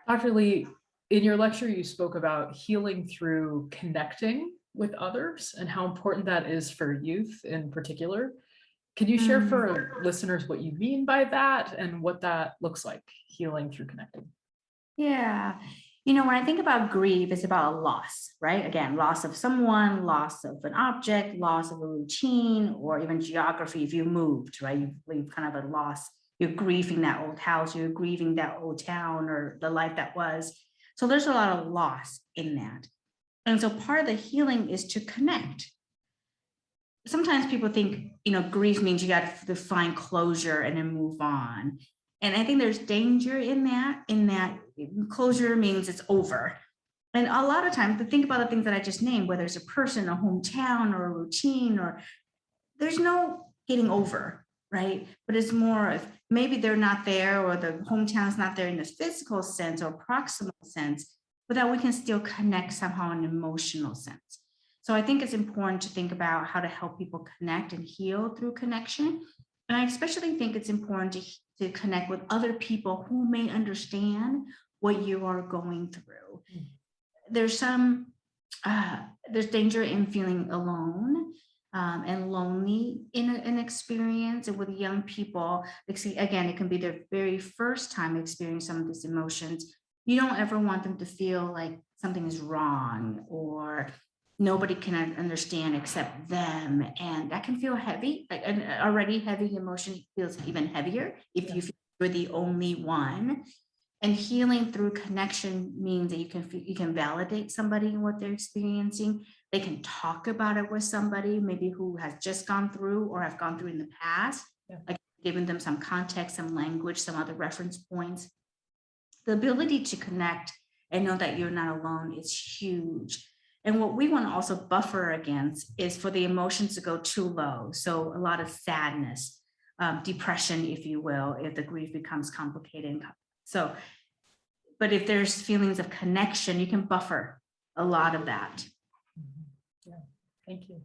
Dr. Lee, in your lecture, you spoke about healing through connecting with others and how important that is for youth in particular. Can you share for our listeners what you mean by that and what that looks like, healing through connecting? Yeah. When I think about grief, it's about a loss, right? Again, loss of someone, loss of an object, loss of a routine, or even geography. If you moved, right? You've kind of a loss. You're grieving that old house, you're grieving that old town or the life that was. So there's a lot of loss in that. And so part of the healing is to connect. Sometimes people think, grief means you got to find closure and then move on. And I think there's danger in that closure means it's over. And a lot of times, think about the things that I just named, whether it's a person, a hometown, or a routine, or there's no getting over, right? But it's more of maybe they're not there or the hometown's not there in the physical sense or proximal sense, but that we can still connect somehow in an emotional sense. So I think it's important to think about how to help people connect and heal through connection. And I especially think it's important to connect with other people who may understand what you are going through. There's there's danger in feeling alone and lonely in an experience. And with young people, again, it can be their very first time experiencing some of these emotions. You don't ever want them to feel like something is wrong or nobody can understand except them. And that can feel heavy, like an already heavy emotion feels even heavier if you feel you're the only one. And healing through connection means that you can validate somebody in what they're experiencing. They can talk about it with somebody maybe who has just gone through or have gone through in the past, like giving them some context, some language, some other reference points. The ability to connect and know that you're not alone is huge. And what we want to also buffer against is for the emotions to go too low. So a lot of sadness, depression, if you will, if the grief becomes complicated. So, but if there's feelings of connection, you can buffer a lot of that. Yeah, thank you.